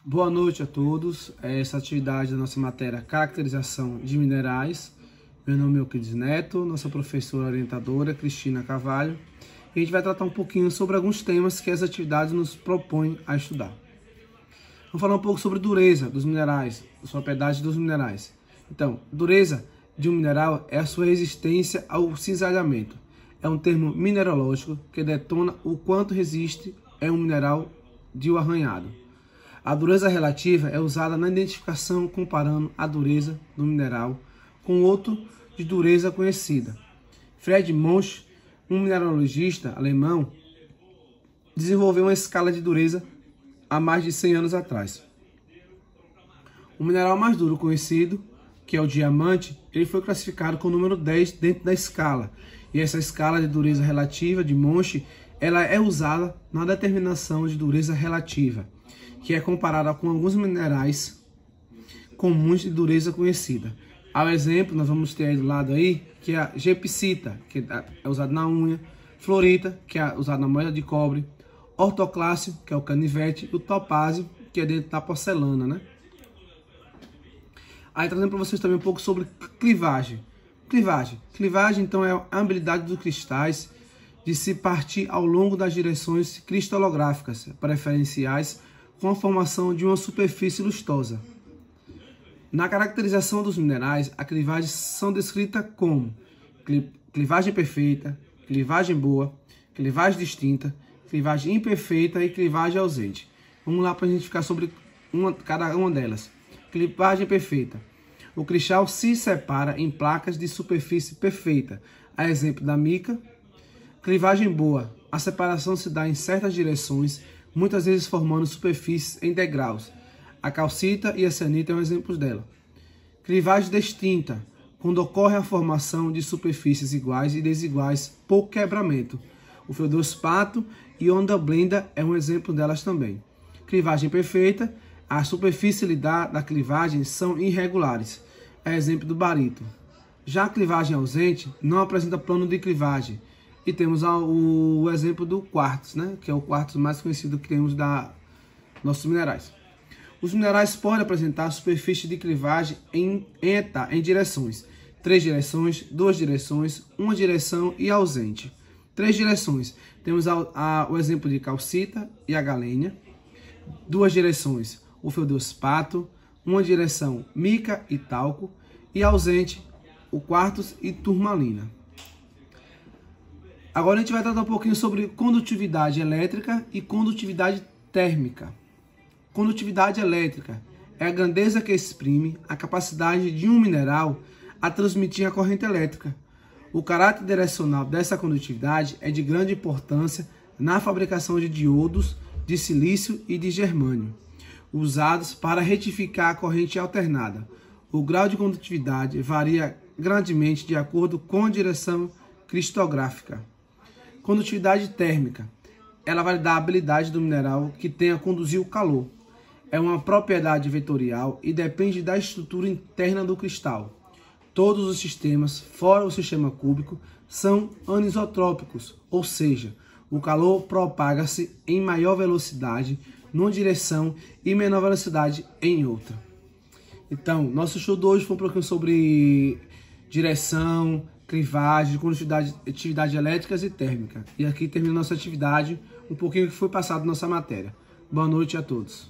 Boa noite a todos. Essa atividade da nossa matéria Caracterização de Minerais. Meu nome é Euclides Neto, nossa professora orientadora Cristina Carvalho. E a gente vai tratar um pouquinho sobre alguns temas que as atividades nos propõem a estudar. Vamos falar um pouco sobre dureza dos minerais, as propriedades dos minerais. Então, dureza de um mineral é a sua resistência ao cisalhamento. É um termo mineralógico que detona o quanto resiste um mineral de um arranhado. A dureza relativa é usada na identificação comparando a dureza do mineral com outro de dureza conhecida. Friedrich Monch, um mineralogista alemão, desenvolveu uma escala de dureza há mais de 100 anos atrás. O mineral mais duro conhecido, que é o diamante, ele foi classificado com o número 10 dentro da escala. E essa escala de dureza relativa de Monch, ela é usada na determinação de dureza relativa, que é comparada com alguns minerais comuns de dureza conhecida. Ao exemplo, nós vamos ter aí do lado aí, que é a gepsita, que é usada na unha, fluorita, que é usada na moeda de cobre, ortoclássio, que é o canivete, e o topázio, que é dentro da porcelana, né? Aí trazendo para vocês também um pouco sobre clivagem. Clivagem, então, é a habilidade dos cristais de se partir ao longo das direções cristalográficas preferenciais com a formação de uma superfície lustosa. Na caracterização dos minerais, as clivagens são descritas como clivagem perfeita, clivagem boa, clivagem distinta, clivagem imperfeita e clivagem ausente. Vamos lá para a gente ficar sobre cada uma delas. Clivagem perfeita. O cristal se separa em placas de superfície perfeita, a exemplo da mica. Clivagem boa. A separação se dá em certas direções, muitas vezes formando superfícies em degraus. A calcita e a cianita são exemplos dela. Clivagem distinta, quando ocorre a formação de superfícies iguais e desiguais por quebramento. O feldespato e onda blenda é um exemplo delas também. Clivagem perfeita, a superfície da clivagem são irregulares. É exemplo do barito. Já a clivagem ausente não apresenta plano de clivagem. E temos o exemplo do quartzo, né? Que é o quartzo mais conhecido que temos da nossos minerais. Os minerais podem apresentar superfície de clivagem em direções. 3 direções, 2 direções, 1 direção e ausente. 3 direções. Temos o exemplo de calcita e a galênia. 2 direções, o feldespato. 1 direção, mica e talco. E ausente, o quartzo e turmalina. Agora a gente vai tratar um pouquinho sobre condutividade elétrica e condutividade térmica. Condutividade elétrica é a grandeza que exprime a capacidade de um mineral a transmitir a corrente elétrica. O caráter direcional dessa condutividade é de grande importância na fabricação de diodos de silício e de germânio, usados para retificar a corrente alternada. O grau de condutividade varia grandemente de acordo com a direção cristalográfica. Condutividade térmica. Ela vai dar a habilidade do mineral que tem a conduzir o calor. É uma propriedade vetorial e depende da estrutura interna do cristal. Todos os sistemas, fora o sistema cúbico, são anisotrópicos, ou seja, o calor propaga-se em maior velocidade numa direção e menor velocidade em outra. Então, nosso estudo hoje foi um pouquinho sobre direção, clivagem, condutividade, atividade elétricas e térmica. E aqui termina nossa atividade, um pouquinho que foi passado na nossa matéria. Boa noite a todos.